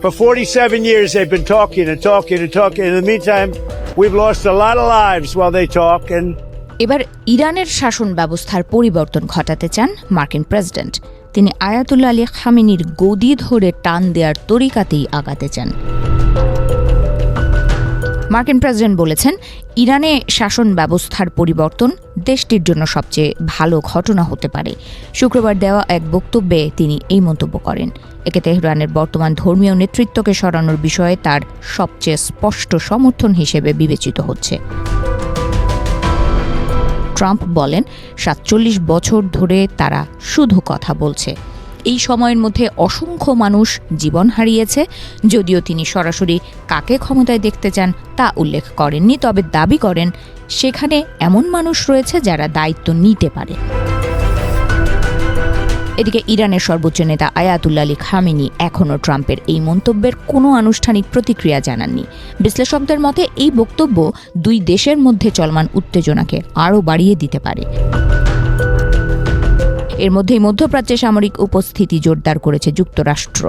For 47 years, they've been talking and talking and talking. In the meantime, we've lost a lot of lives while they talk. And এবার ইরানের শাসন ব্যবস্থার পরিবর্তন ঘটাতে চান মার্কিন প্রেসিডেন্ট। তিনি আয়াতুল্লাহ আলী খামেনির গদি ধরে টান দেওয়ার তরিকাতেই আগাতে চান। মার্কিন প্রেসিডেন্ট বলেছেন, ইরানে শাসন ব্যবস্থার পরিবর্তন দেশটির জন্য সবচেয়ে ভালো ঘটনা হতে পারে। শুক্রবার দেওয়া এক বক্তব্যে তিনি এই মন্তব্য করেন। একে তেহরানের বর্তমান ধর্মীয় নেতৃত্বকে সরানোর বিষয়ে তার সবচেয়ে স্পষ্ট সমর্থন হিসেবে বিবেচিত হচ্ছে। ট্রাম্প বলেন, ৪৭ বছর ধরে তারা শুধু কথা বলছে। এই সময়ের মধ্যে অসংখ্য মানুষ জীবন হারিয়েছে। যদিও তিনি সরাসরি কাকে ক্ষমতায় দেখতে চান তা উল্লেখ করেননি, তবে দাবি করেন সেখানে এমন মানুষ রয়েছে যারা দায়িত্ব নিতে পারে। এদিকে ইরানের সর্বোচ্চ নেতা আয়াতুল্লাহ আলী খামেনি এখনও ট্রাম্পের এই মন্তব্যের কোনো আনুষ্ঠানিক প্রতিক্রিয়া জানাননি। বিশ্লেষকদের মতে এই বক্তব্য দুই দেশের মধ্যে চলমান উত্তেজনাকে আরও বাড়িয়ে দিতে পারে। এর মধ্যেই মধ্যপ্রাচ্যে সামরিক উপস্থিতি জোরদার করেছে যুক্তরাষ্ট্র।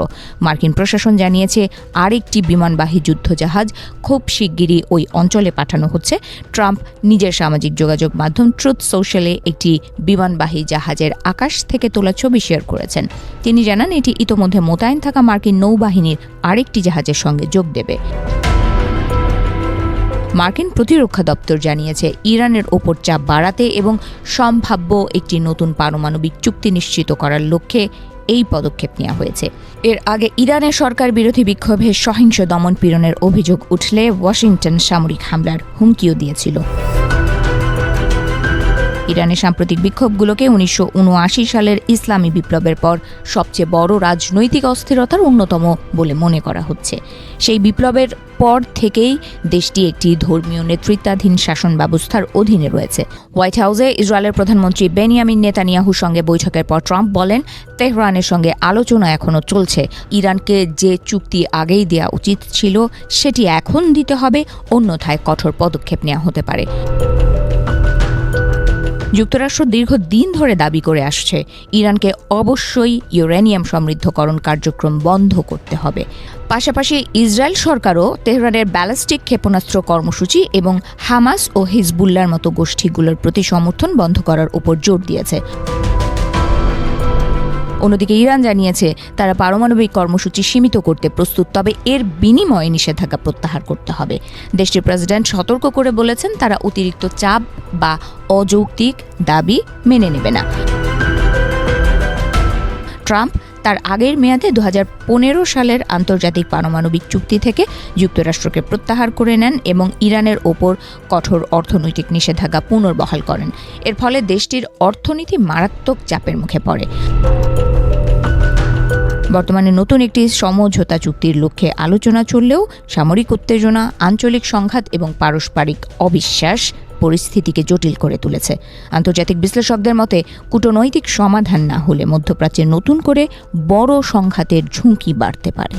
মার্কিন প্রশাসন জানিয়েছে আরেকটি বিমানবাহী যুদ্ধজাহাজ খুব শিগগিরই ওই অঞ্চলে পাঠানো হচ্ছে। ট্রাম্প নিজের সামাজিক যোগাযোগ মাধ্যম ট্রুথ সোশ্যালে একটি বিমানবাহী জাহাজের আকাশ থেকে তোলা ছবি শেয়ার করেছেন। তিনি জানান এটি ইতোমধ্যে মোতায়েন থাকা মার্কিন নৌবাহিনীর আরেকটি জাহাজের সঙ্গে যোগ দেবে। মার্কিন প্রতিরক্ষা দপ্তর জানিয়েছে ইরানের ওপর চাপ বাড়াতে এবং সম্ভাব্য একটি নতুন পারমাণবিক চুক্তি নিশ্চিত করার লক্ষ্যে এই পদক্ষেপ নেওয়া হয়েছে। এর আগে ইরানের সরকার বিরোধী বিক্ষোভে সহিংস দমনপীড়নের অভিযোগ উঠলে ওয়াশিংটন সামরিক হামলার হুমকিও দিয়েছিল। ইরানের সাম্প্রতিক বিক্ষোভগুলোকে ১৯৭৯ সালের ইসলামী বিপ্লবের পর সবচেয়ে বড় রাজনৈতিক অস্থিরতার অন্যতম বলে মনে করা হচ্ছে। সেই বিপ্লবের পর থেকেই দেশটি একটি ধর্মীয় নেতৃত্বাধীন শাসন ব্যবস্থার অধীনে রয়েছে। হোয়াইট হাউসে ইসরায়েলের প্রধানমন্ত্রী বেনিয়ামিন নেতানিয়াহুর সঙ্গে বৈঠকের পর ট্রাম্প বলেন, তেহরানের সঙ্গে আলোচনা এখনও চলছে। ইরানকে যে চুক্তি আগেই দেওয়া উচিত ছিল সেটি এখন দিতে হবে, অন্যথায় কঠোর পদক্ষেপ নেওয়া হতে পারে। যুক্তরাষ্ট্র দীর্ঘদিন ধরে দাবি করে আসছে ইরানকে অবশ্যই ইউরেনিয়াম সমৃদ্ধকরণ কার্যক্রম বন্ধ করতে হবে। পাশাপাশি ইসরায়েল সরকারও তেহরানের ব্যালিস্টিক ক্ষেপণাস্ত্র কর্মসূচি এবং হামাস ও হিজবুল্লাহর মতো গোষ্ঠীগুলোর প্রতি সমর্থন বন্ধ করার উপর জোর দিয়েছে। অন্যদিকে ইরান জানিয়েছে তারা পারমাণবিক কর্মসূচি সীমিত করতে প্রস্তুত, তবে এর বিনিময়ে নিষেধাজ্ঞা প্রত্যাহার করতে হবে। দেশটির প্রেসিডেন্ট সতর্ক করে বলেছেন তারা অতিরিক্ত চাপ বা অযৌক্তিক দাবি মেনে নেবে না। ট্রাম্প তার আগের মেয়াদে ২০১৫ সালের আন্তর্জাতিক পারমাণবিক চুক্তি থেকে যুক্তরাষ্ট্রকে প্রত্যাহার করে নেন এবং ইরানের ওপর কঠোর অর্থনৈতিক নিষেধাজ্ঞা পুনর্বহাল করেন। এর ফলে দেশটির অর্থনীতি মারাত্মক চাপের মুখে পড়ে। বর্তমানে নতুন একটি সমঝোতা চুক্তির লক্ষ্যে আলোচনা চললেও সামরিক উত্তেজনা, আঞ্চলিক সংঘাত এবং পারস্পরিক অবিশ্বাস পরিস্থিতিকে জটিল করে তুলেছে। আন্তর্জাতিক বিশ্লেষকদের মতে কূটনৈতিক সমাধান না হলে মধ্যপ্রাচ্যে নতুন করে বড় সংঘাতের ঝুঁকি বাড়তে পারে।